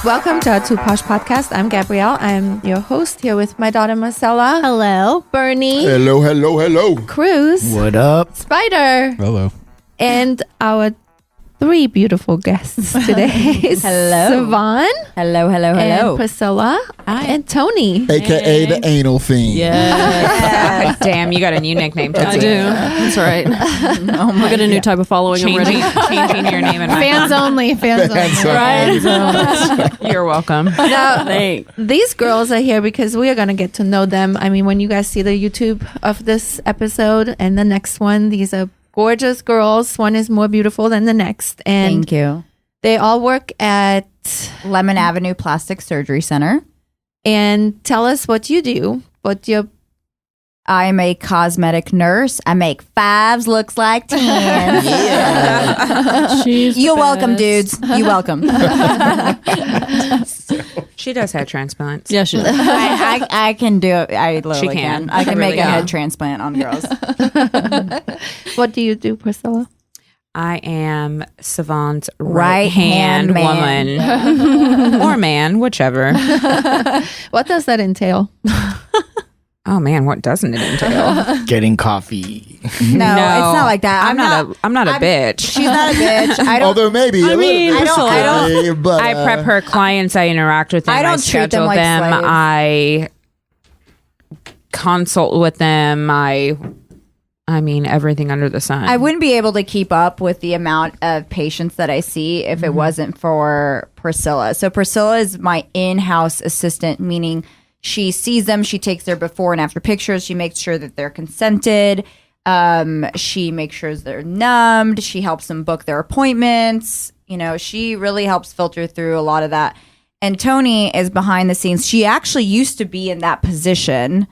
Welcome to our Two Posh podcast. I'm Gabrielle. I'm your host here with my daughter Marcella. Hello. Bernie. Hello, hello, hello. Cruz. What up? Spider. Hello. And our three beautiful guests today. Hello. Sivan. Hello. And Priscilla. Hi. And Toni. AKA the anal fiend. Yeah. Damn, you got a new nickname. I do. That's right. I got a new type of following already. Changing your name and Fans only. Fans only. Right? You're welcome. Now, Thanks. these girls are here because we are going to get to know them. I mean, when you guys see the YouTube of this episode and the next one, these are gorgeous girls. One is more beautiful than the next. And Thank you. they all work at Lemmon Avenue Plastic Surgery Center. And tell us what you do. What your I'm a cosmetic nurse. I make fives looks like tens. You're welcome, dudes. You're welcome. She does hair transplants. Yeah, she does. I can do it. I literally She can. I She can make really a can. head transplant on girls. what do you do, Priscilla? I am Sivan's Right-hand right-hand woman. Or man, whichever. What does that entail? Oh man, what doesn't it entail? Getting coffee. No, it's not like that. I'm not a bitch. She's not a bitch. I don't. Although maybe a mean, little bit. I today, but, I prep her clients. I interact with them. I don't treat them schedule like them. slaves. I consult with them. I mean, everything under the sun. I wouldn't be able to keep up with the amount of patients that I see if it wasn't for Priscilla. So Priscilla is my in-house assistant, meaning she sees them, she takes their before and after pictures, she makes sure that they're consented, she makes sure they're numbed, she helps them book their appointments. You know, she really helps filter through a lot of that. And Toni is behind the scenes. She actually used to be in that position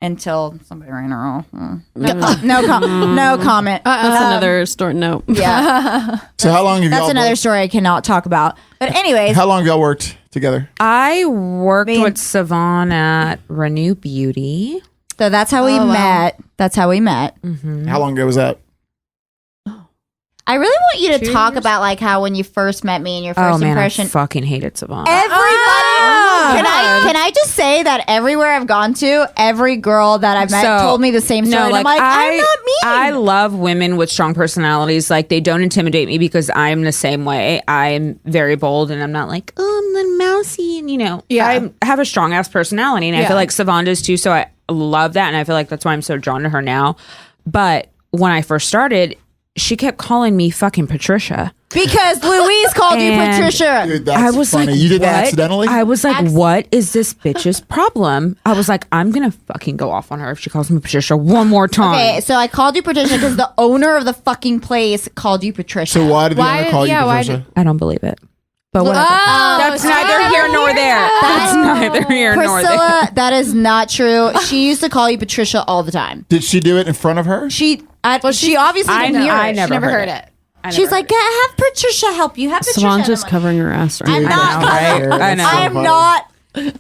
until somebody ran her off. No comment. That's another story. No. Yeah. so how long have That's y'all another worked, story I cannot talk about. But anyways, how long have y'all worked together? I worked Me- with Sivan at Renew Beauty. so that's how we met. That's how we met. How long ago was that? I really want you to 2 talk years? about like how when you first met me and your Oh first man, impression. I fucking hated Sivan. Can I just say that everywhere I've gone to, every girl that I've met So, told me the same story. No, and I'm like like, I'm not mean. I love women with strong personalities. Like they don't intimidate me because I'm the same way. I'm very bold and I'm not like, oh, I'm the mousy. And I have a strong ass personality and I feel like Sivan does too. So I love that. And I feel like that's why I'm so drawn to her now. But when I first started, she kept calling me fucking Patricia. because Louise called you And- Patricia. Dude, that's I was funny. like, You did that what? accidentally? I was like, what is this bitch's problem? I was like, I'm gonna fucking go off on her if she calls me Patricia one more time. Okay, so I called you Patricia because the owner of the fucking place called you Patricia. so why did the owner call you Patricia? I don't believe it. But whatever. That's neither here nor there. That's neither here nor there. Priscilla, that is not true. She used to call you Patricia all the time. Did she do it in front of her? She obviously didn't hear it. I never heard it. She's like, have Patricia help you. Have Patricia. Swan's And I'm just like, covering her ass right I'm now. not. I know. I am not.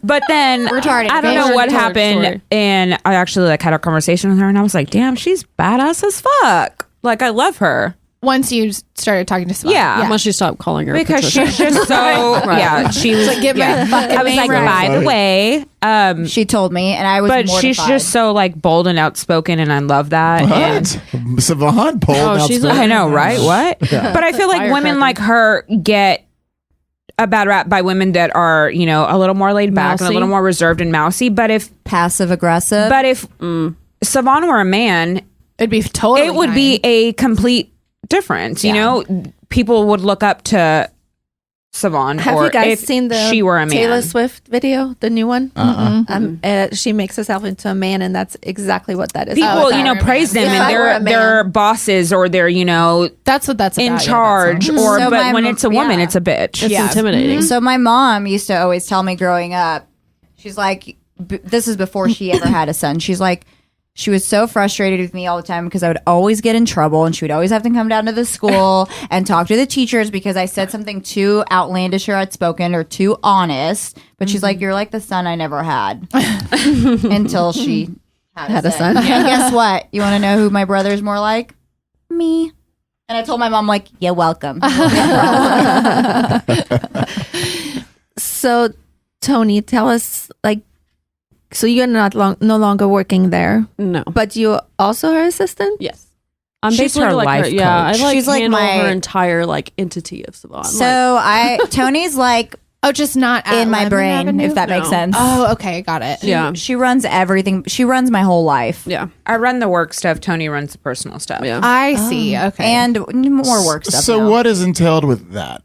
But then Retarded. I don't know Okay. what Retarded happened, story. and I actually had a conversation with her, and I was like, "Damn, she's badass as fuck. Like, I love her." Once you started talking to Sivan. Yeah. Once you stop calling her Because Patricia. she's just so yeah. She was Like, get my fucking I was name like, right. by the way, She told me, and I was but mortified. she's just so like bold and outspoken, and I love that. What? And Savant Paul. Oh, she's I know, right? What? But I feel like women Firecracker. like her get a bad rap by women that are, a little more laid back and a Mousy. little more reserved and mousy. But if passive aggressive. Sivan were a man, It'd be totally it would fine. be a complete difference. You know, people would look up to Sivan. Have or you guys if seen the she were a man. Taylor Swift video, the new one? She makes herself into a man, and that's exactly what that is. People, Oh, if I were a praise man. them If I were a and man. they're bosses or they're, That's what that's in about. charge. Yeah, that song. Or So but my when mom- it's a woman, yeah. it's a bitch. It's intimidating. So my mom used to always tell me growing up, she's like, this is before she ever had a son. She's like, she was so frustrated with me all the time because I would always get in trouble and she would always have to come down to the school and talk to the teachers because I said something too outlandish or outspoken or too honest. But she's like, you're like the son I never had until she had a son. And guess what? You want to know who my brother's more like? Me. And I told my mom, like, you're welcome. So, Toni, tell us, like, so you're no longer working there, No. but you also her assistant? Yes. I'm She's basically her like life her. Yeah, coach. I She's like handle my- her entire like entity of Sivan. So Tony's like Oh, just not at in my Lemmon brain, Avenue? if that makes No. sense. Oh, okay, got it. yeah, She runs everything. She runs my whole life. yeah, I run the work stuff. Toni runs the personal stuff. yeah. I see. Okay. And more work stuff. So now. what is entailed with that?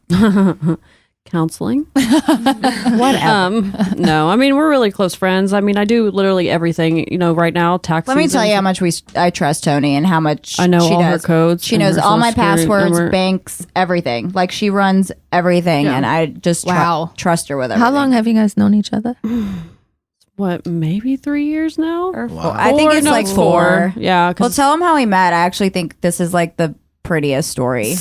Counseling. Whatever. No, I mean we're really close friends. I mean I do literally everything. You know, right now tax. Let me season. tell you how much I trust Toni and how much I know she all her does. codes. She and knows her all my social security passwords, number. banks, everything. Like she runs everything, Yeah. and I just Wow. trust her with everything. How long have you guys known each other? What, maybe 3 years now? Or four. I think it's No, like four. Yeah, Well, because tell them how we met. I actually think this is like the prettiest story.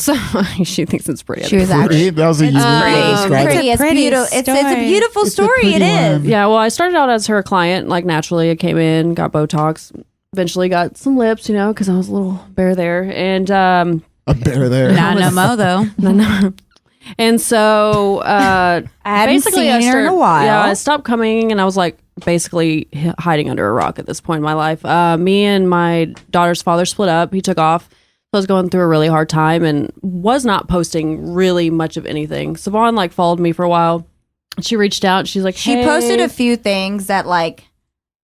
she thinks it's pretty. She was actually Pretty? That was a unique way to describe pretty. it. It's beautiful. It's a beautiful It's a story. It pretty is. one. Yeah, well, I started out as her client. Like naturally, I came in, got Botox, eventually got some lips, you know, because I was a little bare there, and A bear there. Not no mo though. and so I hadn't basically seen her in a while. Yeah, I stopped coming, and I was like basically hiding under a rock at this point in my life. Me and my daughter's father split up. He took off. I was going through a really hard time and was not posting really much of anything. Sivan like followed me for a while. She reached out. She's like, She hey. posted a few things that like.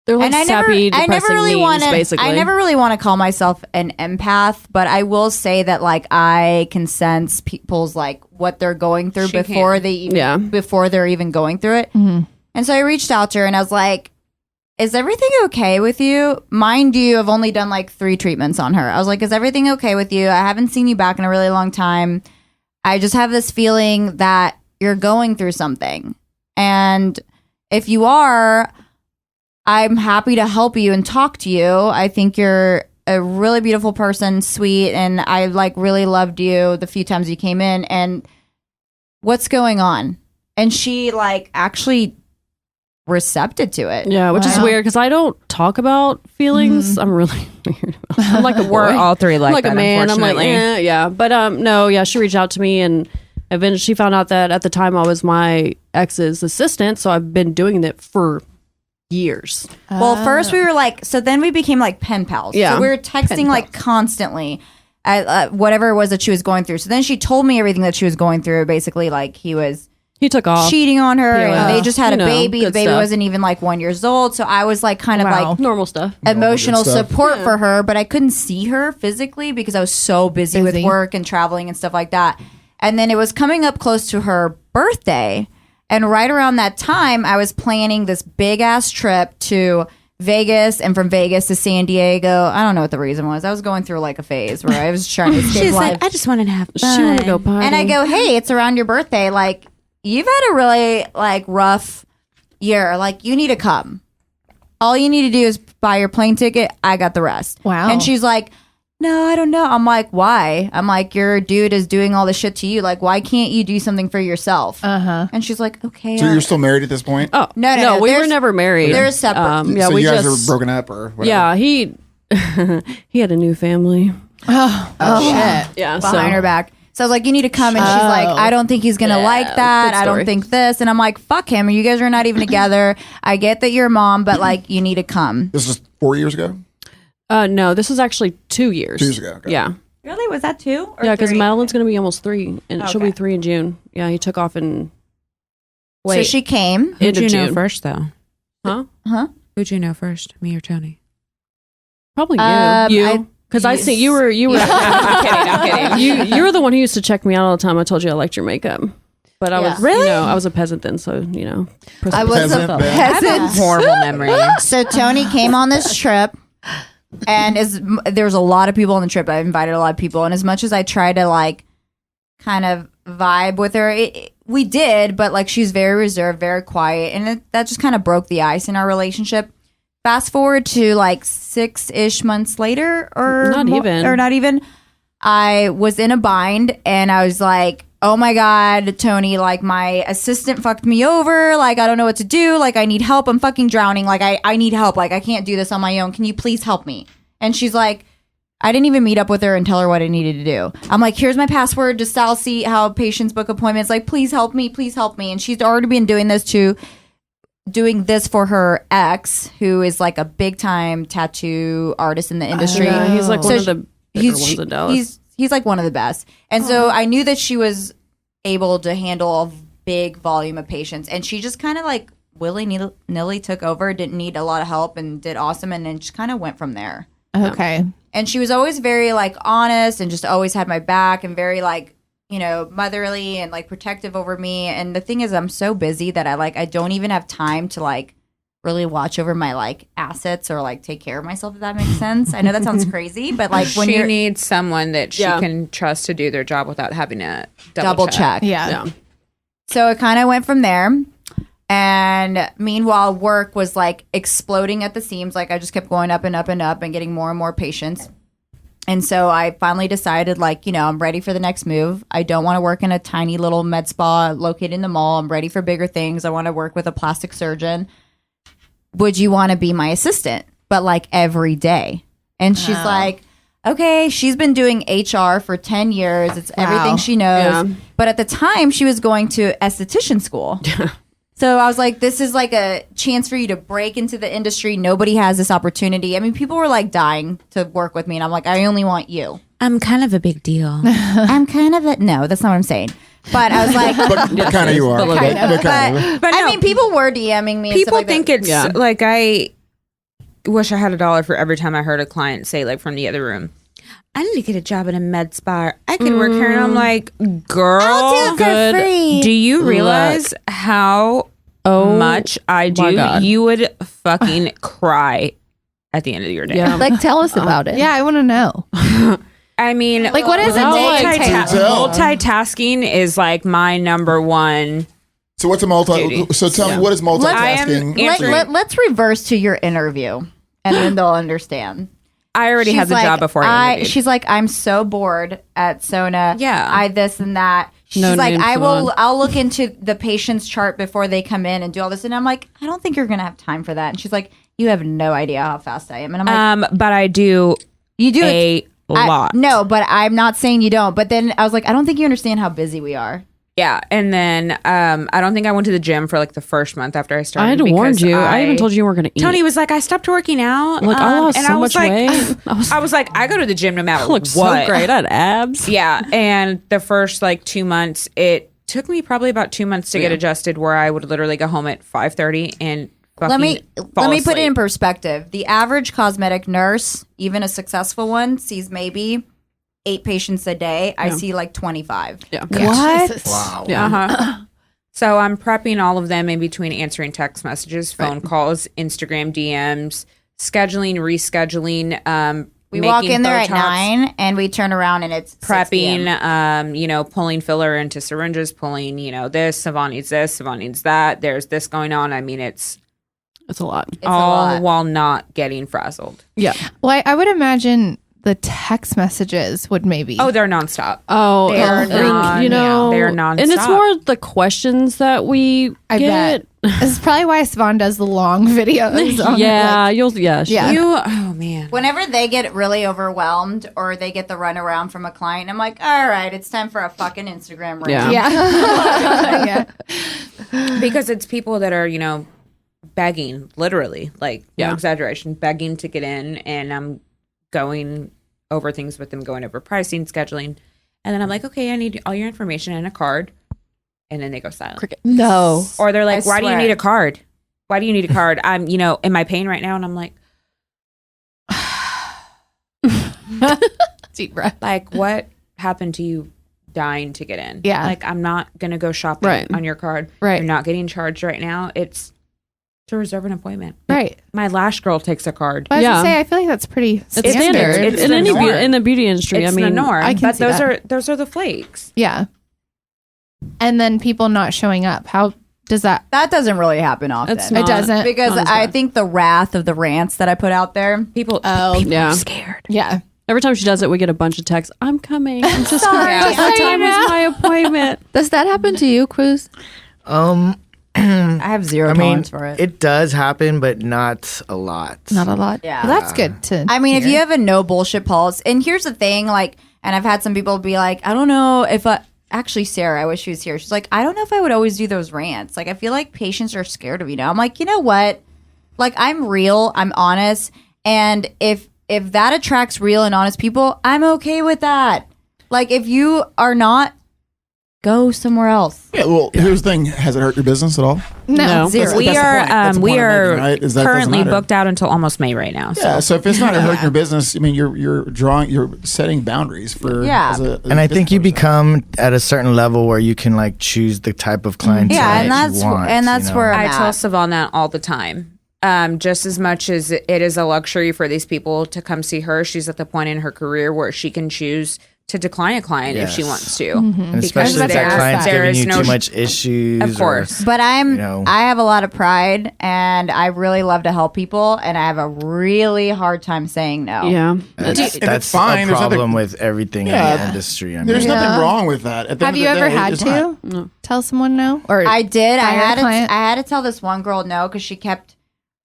They're like And I sappy, depressing memes, basically. I never really want to call myself an empath, but I will say that like I can sense people's like what they're going through before they're even going through it. And so I reached out to her and I was like, "Is everything okay with you?" Mind you, I've only done like 3 treatments on her. I was like, "Is everything okay with you? I haven't seen you back in a really long time. I just have this feeling that you're going through something, and if you are, I'm happy to help you and talk to you. I think you're a really beautiful person, sweet, and I like really loved you the few times you came in. And what's going on?" And she like actually receptive to it. Yeah, which is weird because I don't talk about feelings. I'm really weird. I'm like a We're boy. all three like I'm like that, a man. I'm like, unfortunately. yeah. But no, yeah, she reached out to me and eventually she found out that at the time I was my ex's assistant. So I've been doing it for years. Well, first we were like, so then we became like pen pals. Yeah. So we were texting like constantly, whatever it was that she was going through. So then she told me everything that she was going through. Basically, like He took off. cheating on her, Yeah. and they just had You a know, baby. The good baby stuff. wasn't even like 1 year old. So I was like kind of like Normal stuff. emotional good stuff. support for her, but I couldn't see her physically because I was so busy with work and traveling and stuff like that. And then it was coming up close to her birthday. And right around that time, I was planning this big ass trip to Vegas and from Vegas to San Diego. I don't know what the reason was. I was going through like a phase where I was trying to escape She's life. like, I just wanted to have fun. She wanted to go party. And I go, hey, it's around your birthday. Like, you've had a really like rough year. Like, you need to come. All you need to do is buy your plane ticket. I got the rest. Wow. And she's like, no, I don't know. I'm like, why? I'm like, your dude is doing all this shit to you. Like, why can't you do something for yourself? And she's like, okay. So you're still married at this point? Oh No, we were there's- never married. they're separate. Yeah, so we you guys just are broken up or whatever? Yeah, he he had a new family. shit. Yeah, behind her back. So I was like, you need to come. And she's like, I don't think he's going to like that. good I don't story. think this. And I'm like, fuck him. You guys are not even together. I get that you're a mom, but like, you need to come. This was 4 years ago? No, this was actually 2 years. 2 years ago. Okay. Yeah. Really? Was that 2? Or Yeah, because 3? Madeline's going to be almost 3, and she'll Okay. be 3 in June. Yeah, he took off in So she came. Who'd end of you know June. first, though? Huh? Who'd you know first, me or Toni? Probably I- you. Because I see you were I'm kidding. you were the one who used to check me out all the time. I told you I liked your makeup, but I was Really? you know, I was a peasant then, so you know. I was Peasant, a Ben. I have a horrible memory. So Toni came on this trip, and there was a lot of people on the trip. I invited a lot of people, and as much as I tried to like kind of vibe with her, we did, but like she's very reserved, very quiet, and that just kind of broke the ice in our relationship. Fast forward to like 6-ish months later, or Not even. I was in a bind, and I was like, oh my God, Toni, like my assistant fucked me over. Like, I don't know what to do. Like, I need help. I'm fucking drowning. Like, I need help. Like, I can't do this on my own. Can you please help me? And she's like, I didn't even meet up with her and tell her what I needed to do. I'm like, here's my password. Just I'll see how patients book appointments. Like, please help me. Please help me. And she's already been doing this for her ex, who is like a big time tattoo artist in the industry. Yeah, he's like one of the bigger he's- ones in Dallas. He's like one of the best. And so I knew that she was able to handle a big volume of patients. And she just kind of like willy-nilly took over, didn't need a lot of help, and did awesome. And then just kind of went from there. Okay. And she was always very like honest and just always had my back and very like, you know, motherly and like protective over me. And the thing is, I'm so busy that I don't even have time to like really watch over my like assets or like take care of myself, if that makes sense. I know that sounds crazy, but like when she you're needs someone that she Yeah. can trust to do their job without having to double check. Yeah. So it kind of went from there. And meanwhile, work was like exploding at the seams. Like I just kept going up and up and up and getting more and more patients. And so I finally decided, like, you know, I'm ready for the next move. I don't want to work in a tiny little med spa located in the mall. I'm ready for bigger things. I want to work with a plastic surgeon. Would you want to be my assistant? But like every day. And she's like, okay, she's been doing HR for 10 years. It's everything she knows. Yeah. But at the time, she was going to esthetician school. So I was like, this is like a chance for you to break into the industry. Nobody has this opportunity. I mean, people were like dying to work with me. And I'm like, I only want you. I'm kind of a big deal. I'm kind of no, that's not what I'm saying. But I was like, But kind of you are. But But kind of. But I no, mean, people were DMing me. And people stuff like think that. it's Yeah. like I wish I had $1 for every time I heard a client say, like, from the other room, I need to get a job in a med spa. I could work here. And I'm like, girl, I'll do it for free. do you realize how much I do? God. You would fucking cry at the end of your day. Yeah. Like, tell us about it. Yeah, I want to know. I mean, Like, what is a day entail? multitasking is like my number one. So what's a Duty. So tell me, what is I multitasking? am- Let's reverse to your interview, and then they'll understand. I already had the job before I interviewed. She's like, I'm so bored at Sona. Yeah. I this and that. She's No like, name, I'll Sivan. look into the patient's chart before they come in and do all this. And I'm like, I don't think you're gonna have time for that. And she's like, you have no idea how fast I am. And I'm like, But I do you do a lot. No, but I'm not saying you don't. But then I was like, I don't think you understand how busy we are. Yeah, and then I don't think I went to the gym for like the first month after I started. I had warned you. I even told you you weren't going to eat. Tony was like, I stopped working out. Like, I lost and so I was much like, weight. I was like, I go to the gym no matter I look what. so great. I had abs. Yeah, and the first like 2 months, it took me probably about 2 months to get adjusted. Where I would literally go home at 5:30 and fucking Let me fall put it asleep. in perspective. The average cosmetic nurse, even a successful one, sees maybe 8 patients a day. I see like 25. Yeah. What? Wow. Yeah. Uh-huh. So I'm prepping all of them in between answering text messages, phone calls, Instagram DMs, scheduling, rescheduling. We walk in there at Botox, 9 and we turn around and it's 6 prepping, p.m. pulling filler into syringes, pulling, this, Sivan needs this, Sivan needs that. There's this going on. I mean, it's It's a lot. It's a all lot. while not getting frazzled. Yeah. Well, I would imagine the text messages would maybe. Oh, they're nonstop. Oh, They are you know, They're and it's nonstop. more the questions that we I get. bet. This is probably why Sivan does the long videos. on it, Yeah, like- yeah. Oh man. Whenever they get really overwhelmed or they get the runaround from a client, I'm like, all right, it's time for a fucking Instagram reel. Yeah. yeah. yeah. Because it's people that are, begging, literally, like no Yeah. exaggeration, begging to get in, and I'm going over things with them, going over pricing, scheduling, and then I'm like, okay, I need all your information and a card, and then they go silent. No. Or they're like, I why do you swear. need a card? Why do you need a card? I'm, am I paying right now? And I'm like, Deep breath. like, what happened to you dying to get in? Yeah. Like, I'm not gonna go shopping Right. on your card. Right. You're not getting charged right now. It's to reserve an appointment. Right. My lash girl takes a card. But I was Yeah. gonna say, I feel like that's pretty It's standard. standard It's in the any norm. in the beauty industry. It's I mean, the norm. I can but see those are the flakes. Yeah. And then people not showing up. How does that? That doesn't really happen often. It's It not- doesn't. because Not as I bad. think the wrath of the rants that I put out there. People, Oh, Yeah. are scared. yeah. Every time she does it, we get a bunch of texts. I'm coming. I'm just Sorry. just I the time know. is my appointment. Does that happen to you, Cruz? I have zero I mean, tolerance for it. it does happen, but not a lot. Not a lot. Yeah. Well, that's good to. I mean, if you have a no bullshit pulse, and here's the thing, like, and I've had some people be like, I don't know if actually, Sarah, I wish she was here. She's like, I don't know if I would always do those rants. Like, I feel like patients are scared of me now. I'm like, you know what? Like, I'm real. I'm honest. And if that attracts real and honest people, I'm okay with that. Like, if you are not, go somewhere else. Yeah, well, here's the thing. Has it hurt your business at all? No. Zero. We That's the are point. That's the we point I'm are making, right? Is that it doesn't currently matter. booked out until almost May right now. Yeah, so if it's not hurting your business, I mean, you're setting boundaries for. Yeah. as a And I think you business person. become at a certain level where you can like choose the type of clientele Yeah, and that that's you want, that's you know? where I I'm tell at. Sivan that all the time. Just as much as it is a luxury for these people to come see her, she's at the point in her career where she can choose to decline a client if she Yes. wants to. And especially if that there- client's there giving is you no too much issues. Of course. But you know. I have a lot of pride, and I really love to help people, and I have a really hard time saying no. Yeah. That's fine. a There's problem nothing- with everything Yeah, in the industry. I mean, There's Yeah. nothing wrong with that. At the have end you of the ever day, had it's not- to tell someone no? Or I did. I Fire had client? I had to tell this one girl no because she kept.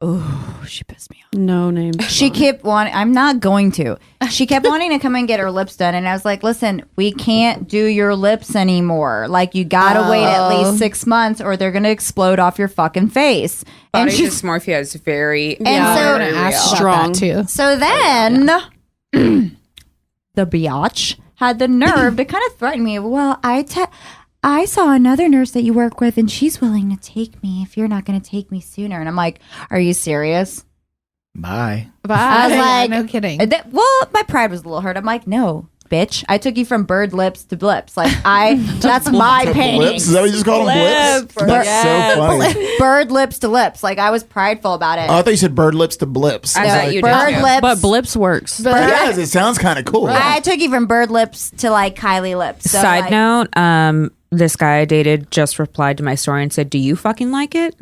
Oh, she pissed me off. No name. She kept wanting. I'm not going to. She kept wanting to come and get her lips done, and I was like, "Listen, we can't do your lips anymore. Like, you gotta wait at least 6 months, or they're gonna explode off your fucking face." And Body she's dysmorphia is very And I'm so- gonna ask about Strong. that too. so then the biatch had the nerve to kind of threaten me. Well, I saw another nurse that you work with, and she's willing to take me if you're not going to take me sooner. And I'm like, are you serious? bye. But I was like, no kidding. Well, my pride was a little hurt. I'm like, no, bitch. I took you from bird lips to blips. Like, that's my To pain. blips? Is that what you just called them blips? That's so funny. Bird lips to lips. Like, I was prideful about it. Oh, I thought you said bird lips to blips. I was thought like, you bird did. lips. But blips works. Yes, it sounds kind of cool. I took you from bird lips to like Kylie lips. So, Side like, note, this guy I dated just replied to my story and said, "Do you fucking like it?"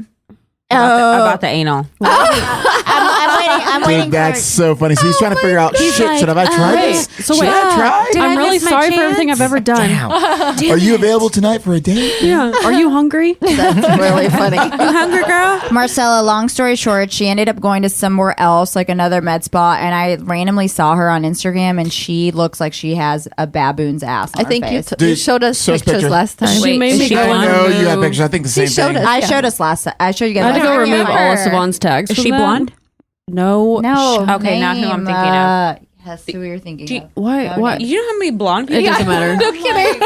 About the anal. I'm waiting. Dude, that's so funny. So he's trying to figure out, shit, should have I tried this? So should wait, I try? I'm really sorry for everything I've ever done. Are you available tonight for a date? Yeah. Are you hungry? That's really funny. You hungry, girl? Marcella, long story short, she ended up going to somewhere else, like another med spa, and I randomly saw her on Instagram, and she looks like she has a baboon's ass on I her think you, face. you Dude, showed us show us pictures picture. last time. She made me she go I blonde? know you have remove- pictures. I think the same showed thing. us. I Yeah. showed us last. I showed you guys. I had to last go time. remove all of Her. Savon's tags. Is from she that. blonde? No. No. Okay, not who I'm thinking of. Yes, who you're thinking of. Why? No, Why? You know how many blonde people? It doesn't matter. No kidding.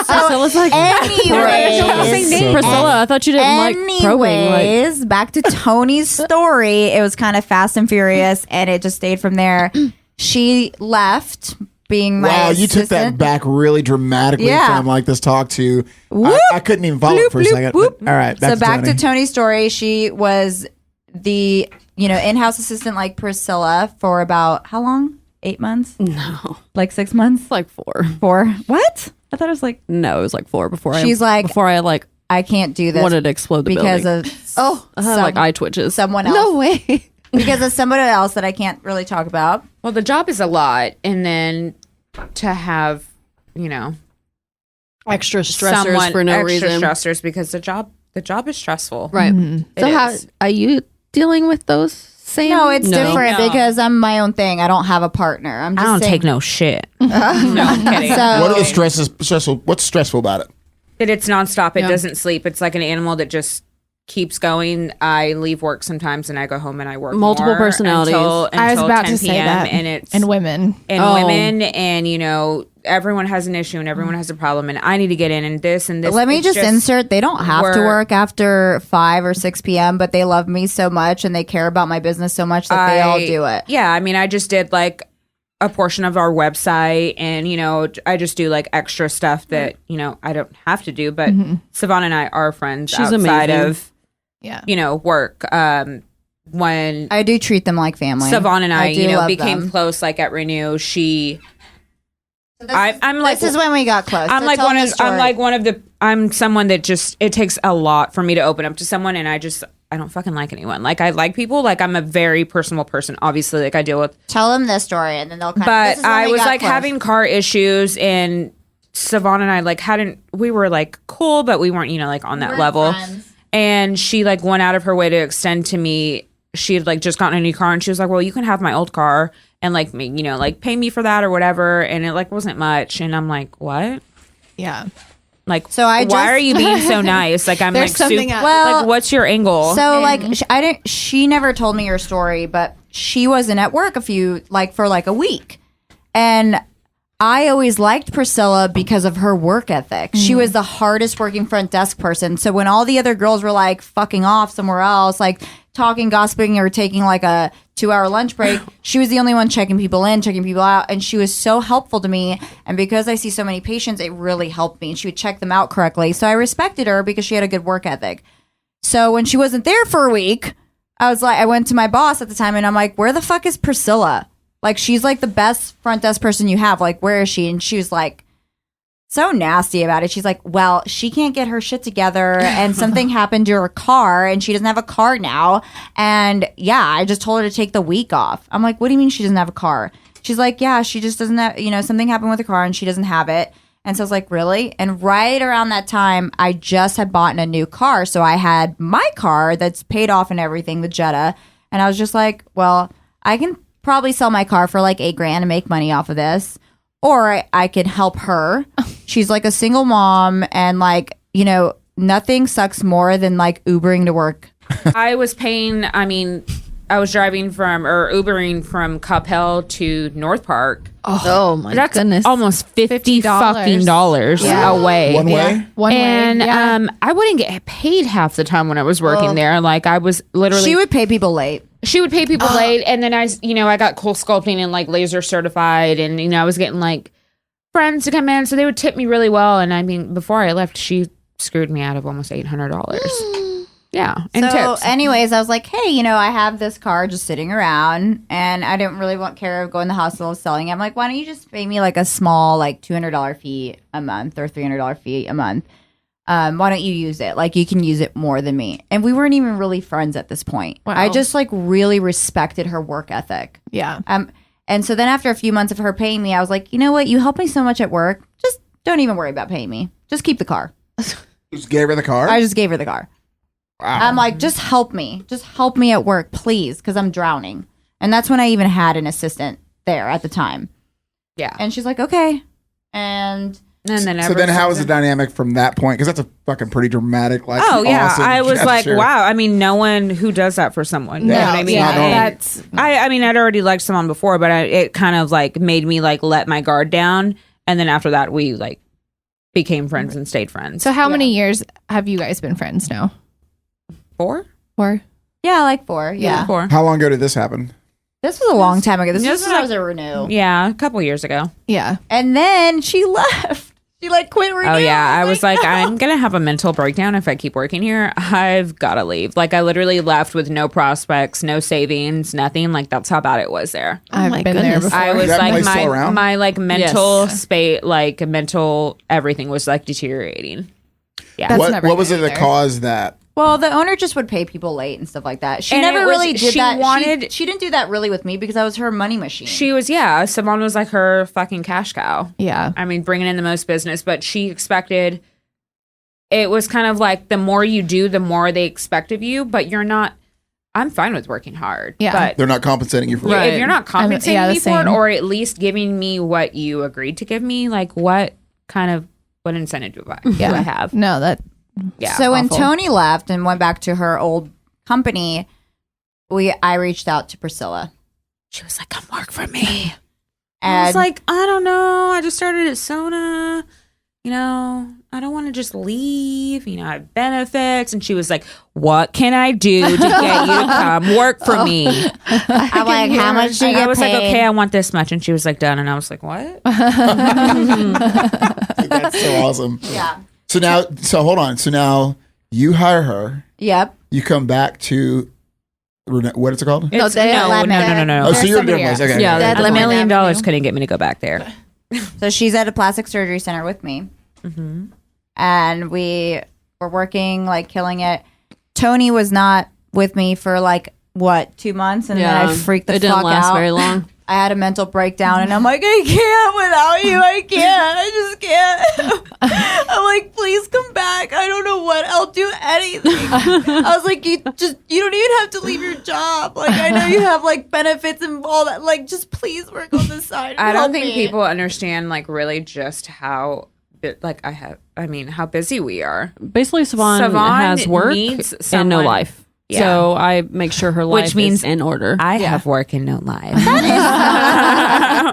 Priscilla's like, Anyways, Priscilla, I thought you didn't like probing. Like, Anyways, back to Tony's story. It was kind of fast and furious, and it just stayed from there. She left being my Wow, you took that assistant. back really dramatically Yeah. from like this talk to. Whoop. I couldn't even follow it for a second. whoop. But, all right, So back Tony. to Tony's story. She was the in-house assistant like Priscilla for about how long? 8 months? no. Like 6 months? It's like 4. 4? What? I thought it was like No, it was like 4 before She's like, before I like I can't do this wanted to explode the because building. of I had like eye twitches. someone else. No way. Because of somebody else that I can't really talk about. Well, the job is a lot, and then to have, Extra stressors someone for no extra reason. stressors because the job is stressful. Right. So It how is. are you dealing with those same? No, it's No. different No. because I'm my own thing. I don't have a partner. I'm I just don't saying, take no shit. No, I'm kidding. So- What are the stressful? What's stressful about it? That it's nonstop. It Yeah. doesn't sleep. It's like an animal that just keeps going. I leave work sometimes and I go home and I work Multiple more personalities. Until I was about 10 to say PM, that. and it's And women. and Oh. women, and everyone has an issue and everyone has a problem, and I need to get in and this and this. Let me It's just insert, they don't have to we're- work after 5 or 6 p.m., but they love me so much and they care about my business so much that they all do it. Yeah, I mean, I just did like a portion of our website, and I just do like extra stuff that I don't have to do. But Sivan and I are friends She's outside amazing. of Yeah. work. When I do treat them like family. Sivan and I do love became them. close, like at Renew, So I'm like this is when we got close. I'm So like tell one me of the story. I'm like one of the I'm someone that just it takes a lot for me to open up to someone, and I don't fucking like anyone. Like I like people. Like I'm a very personal person. Obviously, like I deal with. Tell them this story and then they'll kind But this is when I we was got like close. having car issues, and Sivan and I like we were like cool, but we weren't like on that We're level. friends. And she like went out of her way to extend to me. She had like just gotten a new car and she was like, well, you can have my old car and like, you know, like pay me for that or whatever. And it like wasn't much. And I'm like, what? Yeah. Like, So why are you being so nice? Like, I'm There's like, something super, up. Well, like, what's your angle? So like she never told me your story, but she wasn't at work for like a week. And I always liked Priscilla because of her work ethic. She was the hardest working front desk person. So when all the other girls were like fucking off somewhere else, like talking, gossiping, or taking like a 2-hour lunch break, she was the only one checking people in, checking people out. And she was so helpful to me. And because I see so many patients, it really helped me. And she would check them out correctly. So I respected her because she had a good work ethic. So when she wasn't there for a week, I went to my boss at the time and I'm like, where the fuck is Priscilla? Like, she's like the best front desk person you have. Like, where is she? And she was like, so nasty about it. She's like, well, she can't get her shit together and something happened to her car and she doesn't have a car now. And yeah, I just told her to take the week off. I'm like, what do you mean she doesn't have a car? She's like, yeah, she just doesn't have, you know, something happened with the car and she doesn't have it. And so I was like, really? And right around that time, I just had bought a new car. So I had my car that's paid off and everything, the Jetta. And I was just like, well, I can probably sell my car for like $8,000 and make money off of this. Or I could help her. She's like a single mom and like, you know, nothing sucks more than like Ubering to work. I was driving Ubering from Coppell to North Park. Oh my That's goodness. almost $50 fucking dollars away. One way? One And way. Yeah. I wouldn't get paid half the time when I was working there. Like I was literally She would pay people late. She would pay people late, and then I got cool sculpting and like laser certified, and you know I was getting like friends to come in, so they would tip me really well. And I mean, before I left, she screwed me out of almost $800. Yeah, and So tips. anyways, I was like, hey, you know, I have this car just sitting around and I didn't really care of going to the hospital selling it. I'm like, why don't you just pay me like a small like $200 fee a month or $300 fee a month? Why don't you use it? Like, you can use it more than me. And we weren't even really friends at this point. Wow. I just like really respected her work ethic. Yeah. And so then after a few months of her paying me, I was like, you know what? You help me so much at work. Just don't even worry about paying me. Just keep the car. Just gave her the car? I just gave her the car. Wow. I'm like, just help me. Just help me at work, please, because I'm drowning. And that's when I even had an assistant there at the time. Yeah. And she's like, okay. And then So then how was the dynamic from that point? Because that's a fucking pretty dramatic, like, Oh yeah, awesome I was like, gesture. wow. I mean, no one who does that for someone. You know Yeah, what I mean? it's not normal. That's I mean, I'd already liked someone before, but it kind of like made me like let my guard down, and then after that, we like became friends and stayed friends. so. How many years have you guys been friends now? 4? Or yeah, like 4. Yeah. 4. How long ago did this happen? This was a long time ago. This This was was when I like- was a Renew. Yeah, a couple years ago. yeah. And then she left. She like quit Renew. Oh yeah, I was like, I'm gonna have a mental breakdown if I keep working here. I've got to leave. Like I literally left with no prospects, no savings, nothing. Like that's how bad it was there. I've my been there goodness. before. I was that like place still around? my like mental Yes. space, like mental everything was like deteriorating. Yeah. That's What never was it good that either. caused that? Well, the owner just would pay people late and stuff like that. She And never it was- really did she that. wanted- She didn't do that really with me because I was her money machine. She was, Sivan was like her fucking cash cow. Yeah. I mean, bringing in the most business, but she expected, it was kind of like the more you do, the more they expect of you, but you're not, I'm fine with working hard. Yeah. But They're not compensating you for Right. that. if you're not compensating yeah, the me for it, same. or at least giving me what you agreed to give me, like what incentive do I have? No, that Yeah. So when awful. Toni left and went back to her old company, I reached out to Priscilla. She was like, come work for me. I And was like, I don't know. I just started at Sona. You know, I don't want to just leave. You know, I have benefits. And she was like, what can I do to get you to come work for me? I'm like, how much do you And get I was like, paid? okay, I want this much. And she was like, done. And I was like, what? That's so awesome. Yeah. So hold on. So now you hire her. Yep. You come back to what is it called? No, they- no. Oh, so There's you're a different somebody place. else. Okay. Yeah, okay. That $1 million Avenue. couldn't get me to go back there. So she's at a plastic surgery center with me. Mm-hmm. And we were working, like killing it. Toni was not with me for like, 2 months? And then I freaked the it didn't fuck last out. very long. I had a mental breakdown and I'm like, I can't without you. I can't. I just can't. I'm like, please come back. I don't know what I'll do anything. I was like, you don't even have to leave your job. Like, I know you have like benefits and all that. Like, just please work on the side. I don't think people understand like really just how how busy we are. Basically, Sivan has work and no life. Yeah. So I make sure her life is in order. I have work and no life.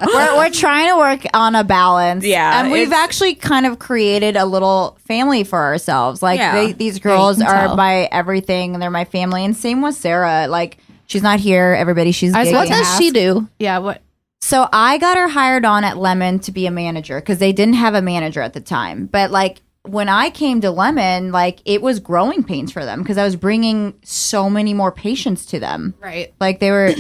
We're trying to work on a balance. Yeah. And we've actually kind of created a little family for ourselves. Like these girls are my everything and they're my family. And same with Sarah. Like she's not here. Everybody, she's What does she do? Yeah, what? So I got her hired on at Lemmon to be a manager because they didn't have a manager at the time. But like when I came to Lemmon, like it was growing pains for them because I was bringing so many more patients to them. Right. Like they were,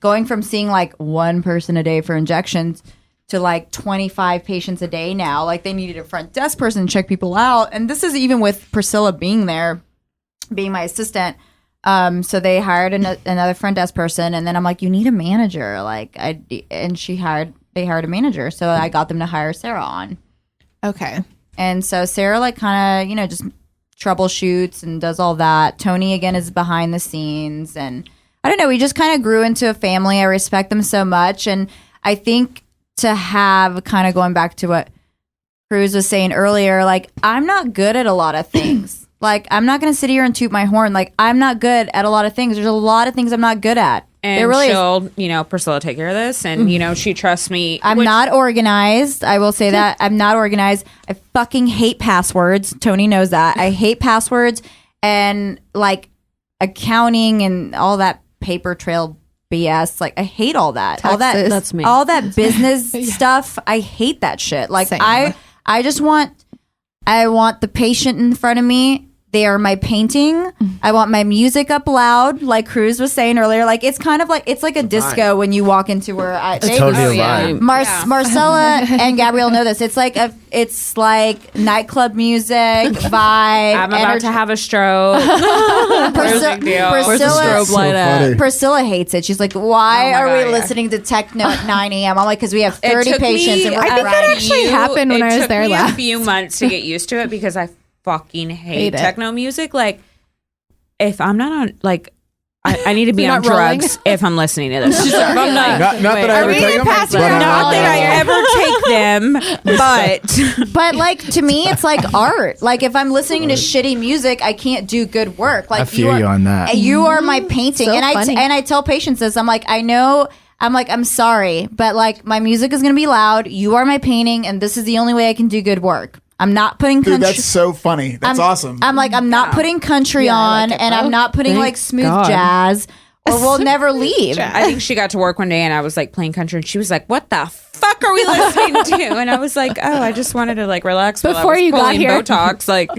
going from seeing like one person a day for injections to like 25 patients a day now. Like they needed a front desk person to check people out. And this is even with Priscilla being there, being my assistant. So they hired another front desk person. And then I'm like, you need a manager. They hired a manager. So I got them to hire Sarah on. Okay. And so Sarah like kind of, just troubleshoots and does all that. Toni again is behind the scenes. And I don't know, we just kind of grew into a family. I respect them so much. And I think to have kind of going back to what Cruz was saying earlier, like I'm not good at a lot of things. Like I'm not going to sit here and toot my horn. Like I'm not good at a lot of things. There's a lot of things I'm not good at. And she'll, Priscilla take care of this. And, she trusts me. I'm not organized. I will say that. I'm not organized. I fucking hate passwords. Toni knows that. I hate passwords and like accounting and all that paper trail BS. Like I hate all that. Taxes. All that. That's me. All that business stuff. I hate that shit. Like Same. I just want the patient in front of me. They are my painting. I want my music up loud, like Cruz was saying earlier. Like it's kind of like it's like a disco when you walk into where It's totally a vibe. Marcella and Gabrielle know this. It's like nightclub music vibe. I'm about to have a stroke. Priscilla hates it. She's like, why are we listening to techno at 9 a.m.? I'm like, because we have 30 patients. I think that actually happened when I was there It took me last. a few months to get used to it because I fucking hate it. techno music. Like, if I'm not on, like, I need to be You're on not rolling? drugs if I'm listening to this. Not that I ever take them. Not that I ever take them, But like to me, it's like art. Like if I'm listening to shitty music, I can't do good work. Like I feel you on that. You are my painting, So and funny. I tell patients this. I'm like, I know. I'm sorry, but like my music is gonna be loud. You are my painting, and this is the only way I can do good. I'm not putting Dude, country. that's so funny. That's awesome. I'm like, I'm not putting country on, and I'm not putting like smooth jazz, or we'll never leave. I think she got to work one day and I was like playing country and she was like, what the fuck are we listening to? And I was like, oh, I just wanted to like relax Before while I was you got pulling here. Botox, like,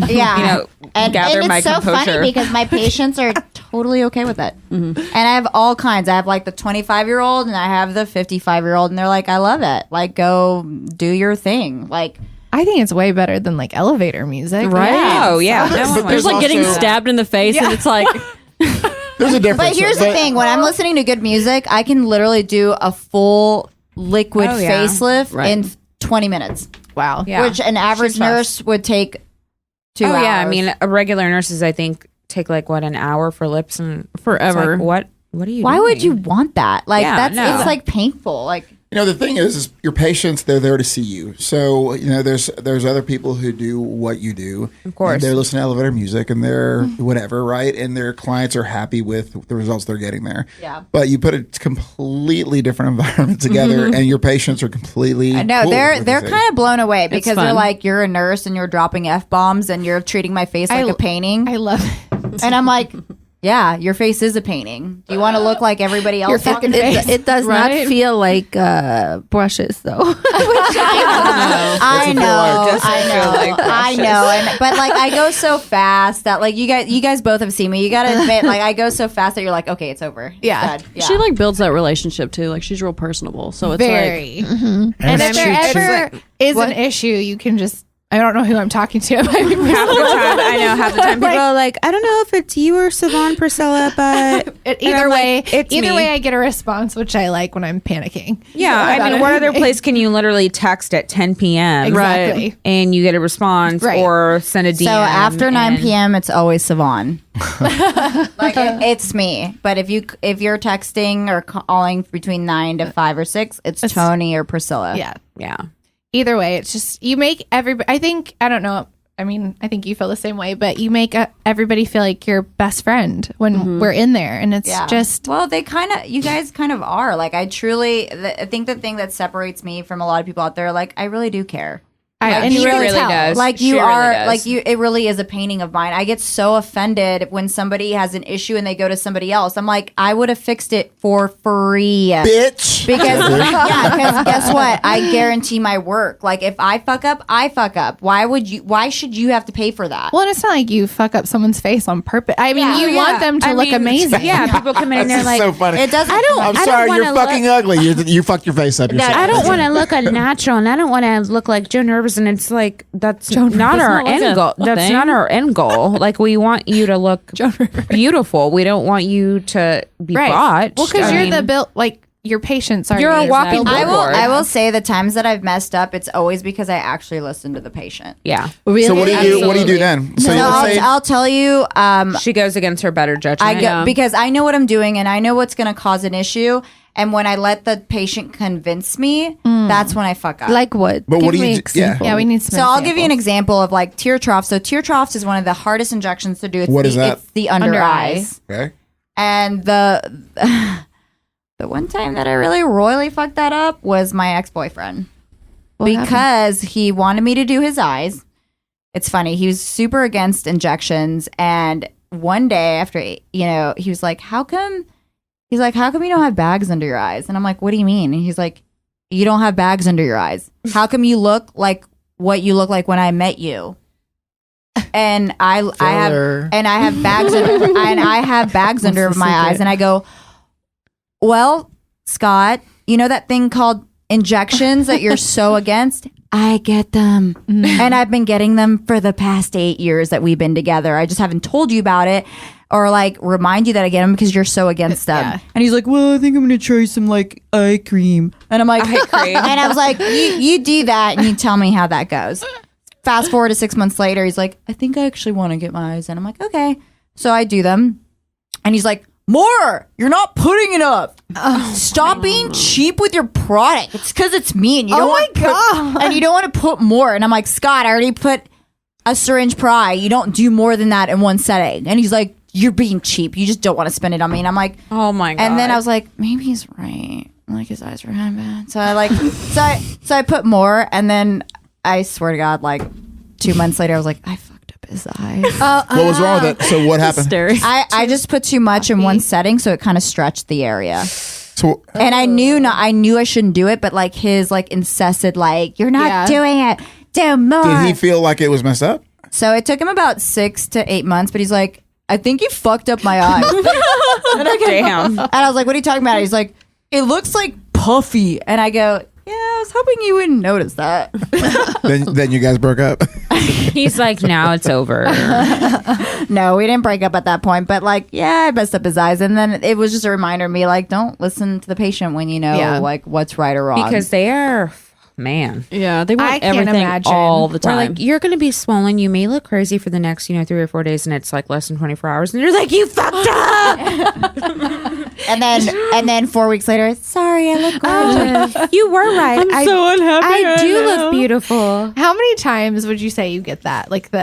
Yeah, gather and my it's so composure. funny because my patients are totally okay with it, and I have all kinds. I have like the 25-year-old and I have the 55-year-old, and they're like, I love it. Like, go do your thing. Like, I think it's way better than like elevator music. Right? oh yeah. No one There's wants- like getting also- stabbed in the face, and it's like, There's a difference. but here's the thing: when I'm listening to good music, I can literally do a full liquid Oh, yeah. facelift Right. in 20 minutes, Wow. Yeah. which an average She's fast. nurse would take 2 hours. Oh yeah. I mean, regular nurses, I think, take like what, an hour for lips and forever. It's like, what are you why doing? would you want that? Like Yeah, that's no. it's like painful. Like the thing is your patients, they're there to see you. So, there's other people who do what you do. Of course. And they're listening to elevator music and they're whatever, right? And their clients are happy with the results they're getting there. Yeah. But you put a completely different environment together and your patients are completely no, cool they're with it. kind of blown away because they're fun. like, you're a nurse and you're dropping F-bombs and you're treating my face like a painting. I love it. And I'm like, yeah, your face is a painting. Do you want to look like everybody else? Your fucking face. It does Right? not feel like brushes though. I know. And but like I go so fast that like you guys both have seen me. You gotta admit, like I go so fast that you're like, okay, it's over. It's Yeah. dead. Yeah. She like builds that relationship too. Like she's real personable. So it's Very. like, And if there ever is an issue, you can just I don't know who I'm talking to. Half the time, I know. Half the time, people are like, I don't know if it's you or Sivan, Priscilla, but Either way, it's either me. way, I get a response, which I like when I'm panicking. Yeah, I About mean, it. what other place can you literally text at 10 p.m. Exactly. and you get a response Right. or send a DM? So after 9 and- p.m., it's always Sivan. Like it's me. But if you're texting or calling between 9 to 5 or 6, it's Toni or Priscilla. Yeah. Yeah. Either way, it's just you make everybody. I don't know. I mean, I think you feel the same way, but you make everybody feel like your best friend when we're in there, and it's just well, you guys kind of are. Like I think the thing that separates me from a lot of people out there, like I really do care. and you really can tell. does. Like She you really are, does. like you. It really is a painting of mine. I get so offended when somebody has an issue and they go to somebody else. I'm like, I would have fixed it for free, Bitch. because guess what? I guarantee my work. Like if I fuck up, I fuck up. Why should you have to pay for that? Well, and it's not like you fuck up someone's face on purpose. I mean, you want them to look amazing. Yeah, people come in and they're That's like, so funny. It doesn't. I'm sorry, you're fucking ugly. You fucked your face up. I don't want to look unnatural, and I don't want to look like Joe Nervous. And it's like that's not our not like end a goal. That's thing. not our end goal. Like we want you to look beautiful. We don't want you to be botched. Well, because I you're mean, the built like your patients are. You're a walking billboard. I will say the times that I've messed up, it's always because I actually listen to the patient. yeah. Really? So what do you do? What do you do then? So So let's say I'll tell you. She goes against her better judgment. I go because I know what I'm doing and I know what's going to cause an issue. And when I let the patient convince me, that's when I fuck up. Like what? But what Give do me you do? Yeah. example. Yeah, we need some. So I'll give you an examples. example of like tear troughs. So tear troughs is one of the hardest injections to do. It's What the, is that? It's the under eye. eyes. Okay. And the one time that I really royally fucked that up was my ex-boyfriend. Because he wanted me to do his eyes. It's funny. He was super against injections. And one day after, he was like, how come you don't have bags under your eyes? And I'm like, what do you mean? And he's like, you don't have bags under your eyes. How come you look like what you look like when I met you? And I have bags under my eyes. And I go, well, Scott, you know that thing called injections that you're so against? I get them. And I've been getting them for the past 8 years that we've been together. I just haven't told you about it or like remind you that I get them because you're so against them. Yeah. And he's like, well, I think I'm going to try some like eye cream. And I'm like, eye cream. And I was like, you do that and you tell me how that goes. Fast forward to 6 months later, he's like, I think I actually want to get my eyes. And I'm like, okay. So I do them. And he's like, more, you're not putting enough. Stop being cheap with your product. It's because it's me and you don't want and you don't want to put more. And I'm like, Scott, I already put a syringe per eye. You don't do more than that in one setting. And he's like, you're being cheap. You just don't want to spend it on me. And I'm like, Oh my god. and then I was like, maybe he's right. Like his eyes were kind of bad. So I like, so I put more. And then I swear to God, like 2 months later, I was like, I fucked up his eyes. What was wrong with it? So what happened? I just put too much in one setting, so it kind of stretched the area. So And I knew I shouldn't do it, but like his like incessant, like you're not doing it, do more. did he feel like it was messed up? So it took him about 6 to 8 months, but he's like, I think you fucked up my eyes. damn. And I was like, what are you talking about? He's like, it looks like puffy. And I go, yeah, I was hoping you wouldn't notice that. Then you guys broke up. He's like, now it's over. No, we didn't break up at that point. But like, yeah, I messed up his eyes. And then it was just a reminder to me, like, don't listen to the patient when you know like what's right or wrong. Because they are, man. Yeah, they I want can't everything imagine. all the We're time. like, you're going to be swollen. You may look crazy for the next, 3 or 4 days, and it's like less than 24 hours. And you're like, you fucked up. and then 4 weeks later, sorry, I look gorgeous. You were right. I'm so unhappy. I do look beautiful. How many times would you say you get that? Like the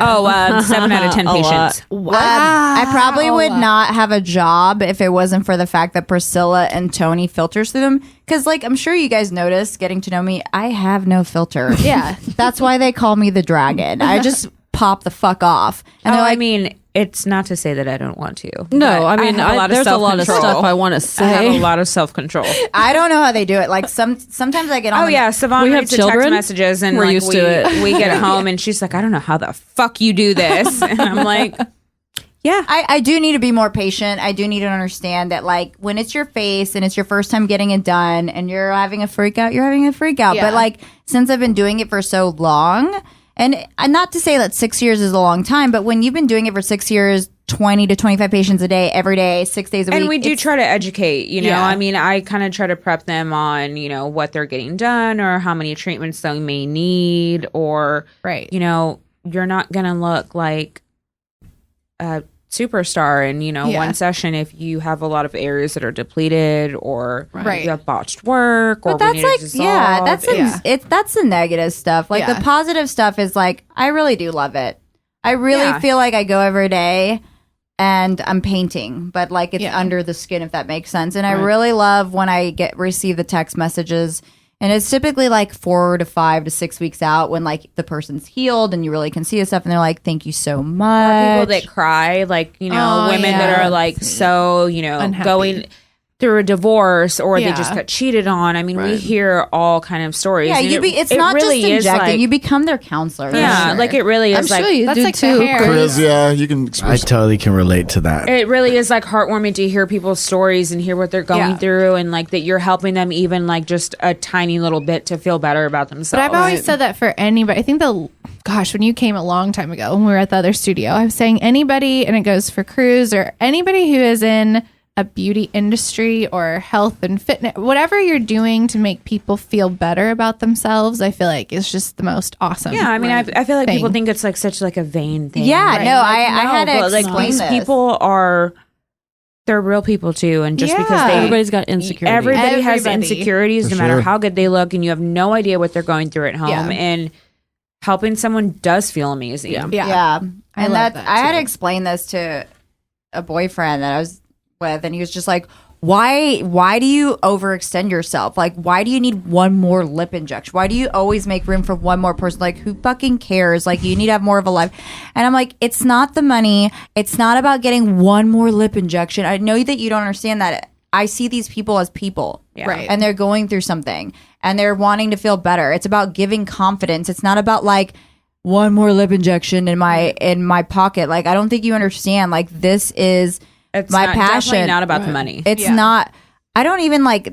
7 out of 10 A lot. patients. I probably would not have a job if it wasn't for the fact that Priscilla and Toni filters through them. Because, like, I'm sure you guys noticed getting to know me, I have no filter. Yeah. That's why they call me the dragon. I just pop the fuck off. And they're I like, mean, it's not to say that I don't want to. no, but I mean, there's a lot of self-control. stuff I want to I say. have a lot of self-control. I don't know how they do it. Like, sometimes I get on. Oh yeah, Sivan We have reads the text children. messages and We're like, used to it. we get home and she's like, I don't know how the fuck you do this. And I'm like, yeah. I do need to be more patient. I do need to understand that, like, when it's your face and it's your first time getting it done and you're having a freak out, you're having a freak out. Yeah. But, like, since I've been doing it for so long And not to say that 6 years is a long time, but when you've been doing it for 6 years, 20 to 25 patients a day, every day, 6 days a week. And we do try to educate, you know. Yeah. I mean, I kind of try to prep them on, you know, what they're getting done or how many treatments they may need, or, Right. you know, you're not going to look like a superstar in, you know, one session if you have a lot of areas that are depleted, or Right. you have botched work, or But that's we need like, to dissolve. that's the negative stuff. Like the positive stuff is like, I really do love it. I really feel like I go every day and I'm painting, but like it's under the skin, if that makes sense. And I really love when I receive the text messages, and it's typically like 4 to 5 to 6 weeks out when like the person's healed and you really can see the stuff, and they're like, thank you so much. People that cry, like, you know, women that are like so, you know, Unhappy. going through a divorce, or they just got cheated on. I mean, we hear all kind of stories. Yeah, and it's it not really just is injecting. like, you become their counselor. yeah, like it really I'm is sure like, you That's do like the too. hair. Chris, yeah, you can. I totally can relate to that. it really is like heartwarming to hear people's stories and hear what they're going through, and like that you're helping them even like just a tiny little bit to feel better about themselves. But I've always said that for anybody. I think when you came a long time ago when we were at the other studio, I was saying anybody, and it goes for Cruz or anybody who is in a beauty industry or health and fitness, whatever you're doing to make people feel better about themselves, I feel like is just the most awesome. Yeah, I mean, I feel like people thing. think it's like such like a vain thing. Yeah, right? no, Like, I had to but, like explain these this. people they're real people too, and just because Everybody's got insecurities. everybody has Everybody. insecurities, For no matter sure. how good they look, and you have no idea what they're going through at home. Yeah. And helping someone does feel amazing. Yeah. Yeah. I And love that that, I had to too. explain this to a boyfriend that I was with, and he was just like, why do you overextend yourself? Like, why do you need one more lip injection? Why do you always make room for one more person? Like, who fucking cares? Like, you need to have more of a life. And I'm like, it's not the money. It's not about getting one more lip injection. I know that you don't understand that. I see these people as people. Right. And they're going through something and they're wanting to feel better. It's about giving confidence. It's not about like one more lip injection in my pocket. Like, I don't think you understand. Like, this is It's my definitely passion. not about the money. It's not. I don't even like,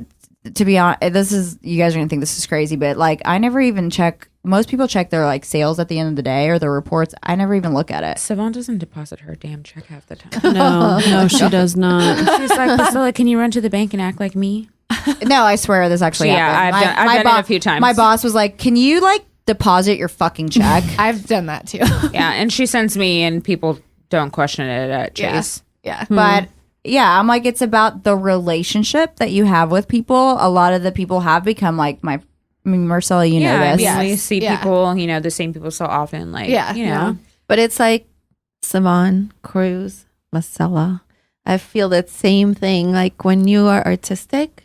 to be honest. This is, you guys are gonna think this is crazy, but like, I never even check. Most people check their like sales at the end of the day or their reports. I never even look at it. Sivan doesn't deposit her damn check half the time. No, she does not. She's like, Priscilla, can you run to the bank and act like me? No, I swear this actually Yeah, happened. I've done it a few times. My boss was like, "Can you like deposit your fucking check?" I've done that too. Yeah, and she sends me, and people don't question it at Yeah. Chase. Yeah. But yeah, I'm like, it's about the relationship that you have with people. A lot of the people have become like Marcella, you know I this. mean, Yes. we see Yeah. people, you know, the same people so often. Like, Yeah. you know, But it's like Sivan, Cruz, Marcella. I feel that same thing. Like when you are artistic,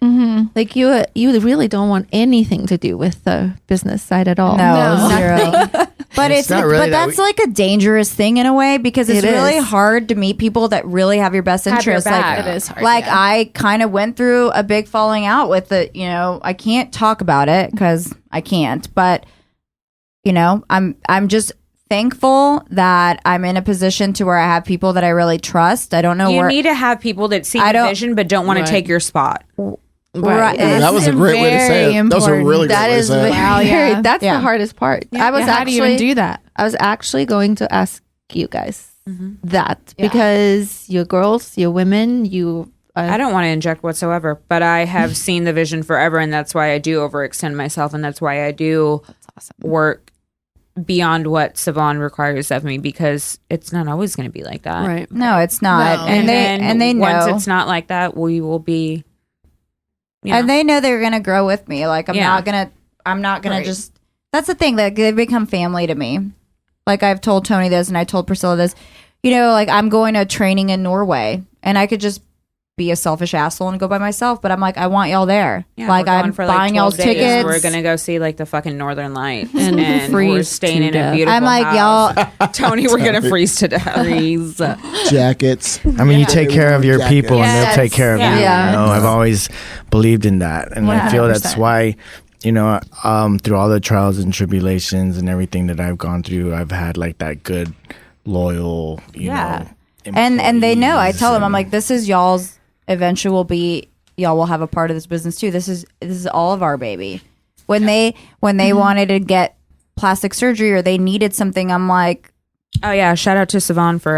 like you really don't want anything to do with the business side at all. No, zero. But It's not really but that that's like a dangerous thing in a way, because it's It really is. hard to meet people that really have your best Have your interests. back. Like, It is hard, like yeah. I kind of went through a big falling out with it. You know, I can't talk about it because I can't. But you know, I'm just thankful that I'm in a position to where I have people that I really trust. I don't know you where. need to have people that see I the don't- vision but don't want to take your spot. Right. That was a great way to say it. Very That was a really great That way to is say it. very, yeah. that's Yeah. the hardest part. I was How do you even actually do that? I was actually going to ask you guys that because you're girls, you're women, you I don't want to inject whatsoever, but I have seen the vision forever, and that's why I do overextend myself, and that's why I do work beyond what Sivan requires of me, because it's not always going to be like that. Right. No, it's not. No. And then they know. once it's not like that, we will be. You know. And they know they're gonna grow with me. Like I'm Yeah. not gonna Right. just. That's the thing. Like they've become family to me. Like I've told Toni this, and I told Priscilla this. You know, like I'm going to training in Norway, and I could just be a selfish asshole and go by myself. But I'm like, I want y'all there. Yeah, like we're going I'm for, buying 12 y'all's days. tickets. We're gonna go see like the fucking Northern Lights, And we're freeze staying to in death. a beautiful. I'm like, house. y'all. Tony, we're gonna freeze to death. Freeze. Jackets. I mean, you take care of your people and Yes. they'll take care of you. Yeah. You know, I've always believed in that. And I feel that's 100%. why, you know, through all the trials and tribulations and everything that I've gone through, I've had like that good, loyal, you know. And they know. I employees tell them, I'm and- like, this is y'all's. Eventually, will be y'all will have a part of this business too. This is all of our baby. When they wanted to get plastic surgery or they needed something, I'm like, Oh yeah, shout out to Sivan for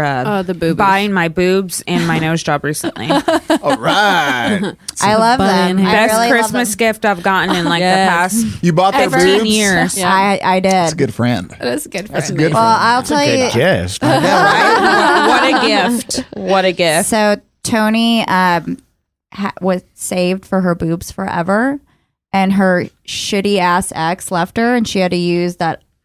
the boobies. buying my boobs and my nose job recently. All right. I love them. I Best really Christmas love gift I've gotten in like Yes. the past You bought their 15 boobs? years. them. I did. That's a good friend. That is good. That's a friend. good Well, friend. I'll tell you. Good gift. What a gift! What a gift! So Toni was saved for her boobs forever, and her shitty ass ex left her, and she had to use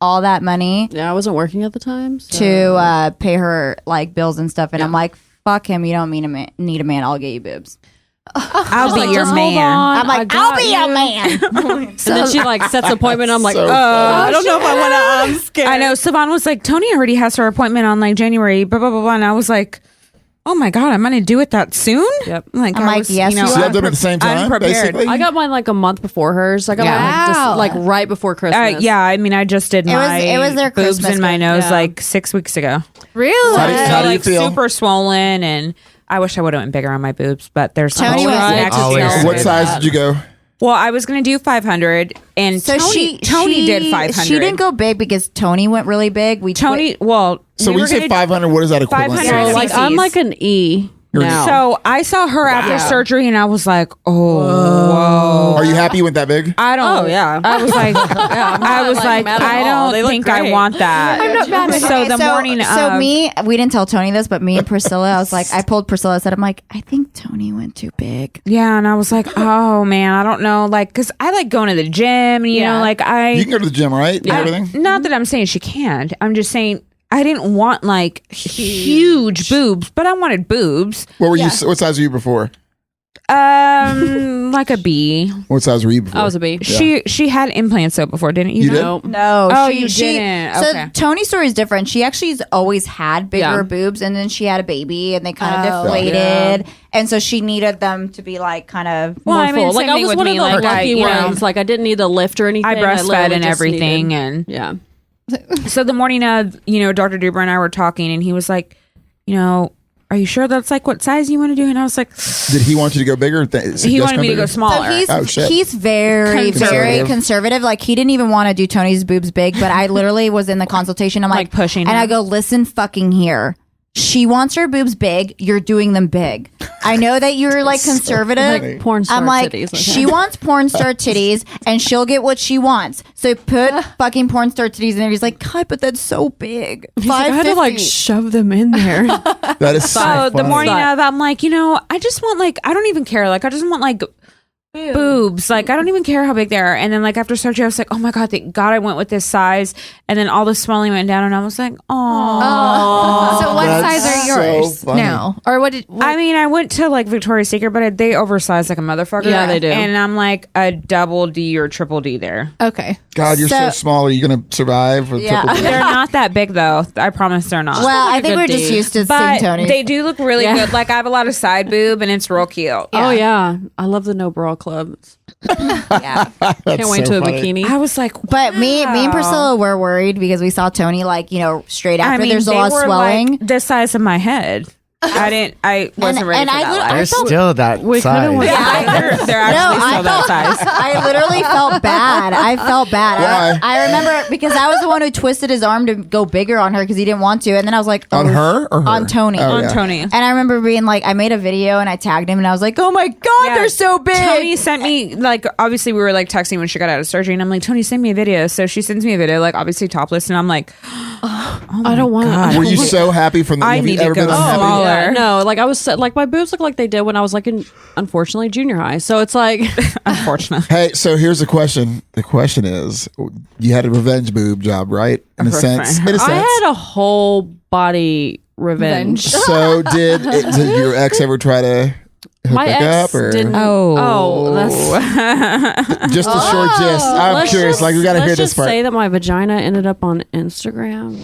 all that money Yeah, I wasn't working at the time. So. to pay her like bills and stuff. And I'm like, fuck him. You don't need a man. I'll get you boobs. I'll be your Just man. hold on, I'm like, I I'll got be you. your man. And then she like sets an appointment. I'm like, So I don't know if I want to. I'm scared. I know. Sivan was like, Toni already has her appointment on like January, blah blah blah blah. And I was like, oh my god, I'm gonna do it that soon. Yep. I'm like, yes, you So you have them at the same time, unprepared. basically? I got mine like a month before hers. I got Wow. mine just like right before Christmas. Yeah, I mean, I just did It was their boobs Christmas in my gift. nose Yeah. like 6 weeks ago. Really? How do you Like feel? super swollen, and I wish I would have went bigger on my boobs, but there's Toni was next always year. say What size did you go? Well, I was gonna do 500, and So Toni did 500. She didn't go big because Toni went really big. Toni, well, So we when were you say gonna- 500, what is that equivalent? 500 to? So like I'm like an E now. So I saw her after surgery, and I was like, "Oh, whoa!" Are you happy you went that big? I don't. Oh, yeah. I was like, I was like, mad at I all. They don't look think I great. want that. I'm not mad at So the morning So of, we didn't tell Toni this, but me and Priscilla, I was like, I pulled Priscilla. I said, I'm like, I think Toni went too big. yeah, and I was like, oh man, I don't know, like, cause I like going to the gym, and you know, like You can go to the gym, right? And everything? Not that I'm saying she can't. I'm just saying I didn't want like huge boobs, but I wanted boobs. What were you? What size were you before? Like a B. What size were you before? I was a B. She had implants though before, didn't you? You did? Nope. No. Oh, you didn't. So Okay. Toni's story is different. She actually has always had bigger Yeah. boobs, and then she had a baby, and they kind of Oh, deflated, yeah. and so she needed them to be like kind of. Well, More I mean, full. Like same I thing was with one of me, the like, lucky you know, ones. Like I didn't need to lift or anything. I breastfed literally and just everything, needed- and yeah. so the morning of, Dr. Deuber and I were talking, and he was like, are you sure that's like what size you want to do? And I was like, Did he want you to go bigger? he wanted me to go smaller. So Oh, shit. he's very, very Conservative. conservative. Like he didn't even want to do Toni's boobs big, but I literally was in the consultation. I'm Like pushing and him. I go, listen, fucking here. She wants her boobs big. You're doing them big. I know that you're like conservative. Like porn star I'm like, titties. Okay. she wants porn star titties, and she'll get what she wants. So put fucking porn star titties in there. He's like, God, but that's so big. I had to like shove them in there. That is so So the funny. morning of, I'm like, I just want like, I don't even care. Like, I just want like boobs. Like, I don't even care how big they are. And then like after surgery, I was like, oh my God, thank God I went with this size. And then all the swelling went down, and I was like, oh. So what That's size are so yours funny. now? Or what did I mean, I went to like Victoria's Secret, but they oversized like a motherfucker. Yeah, they do. And I'm like a double D or triple D there. okay. God, you're so So- small. Are you going to survive? With Yeah. triple D? They're not that big though. I promise they're not. Well, I think good we're just D. used to but seeing Tony. they do look really good. Like I have a lot of side boob, and it's real cute. Oh yeah, I love the no bra club. yeah. That's Can't wait so to a funny. bikini. I was like, But me and Priscilla were worried because we saw Tony like, straight after there's a they lot of were swelling. like the size of my head. I wasn't ready and for I that li- life. I They're felt- still that We could've size. went- They're actually still that size. I literally felt bad. I felt bad. Why? I remember because I was the one who twisted his arm to go bigger on her because he didn't want to, and then I was like, On oh, her or her? on Tony. Oh, On yeah. Tony. And I remember being like, I made a video and I tagged him, and I was like, oh my God, Yeah. they're so big. Tony sent me, like, obviously we were like texting when she got out of surgery, and I'm like, Tony, send me a video. So she sends me a video, like obviously topless, and I'm like, I don't want to. Were you so happy from the I have you need to ever go been unhappy? smaller. Yeah, no, like I was like my boobs look like they did when I was like in unfortunately junior high. So it's like unfortunately. Hey, so here's the question. The question is, you had a revenge boob job, right? In a sense. In a sense. I had a whole body revenge. So did your ex ever try to hook My back ex up? Or didn't. Oh, that's. just a short gist. I'm Let's curious. just- Like we got to hear let's this just part. say that my vagina ended up on Instagram.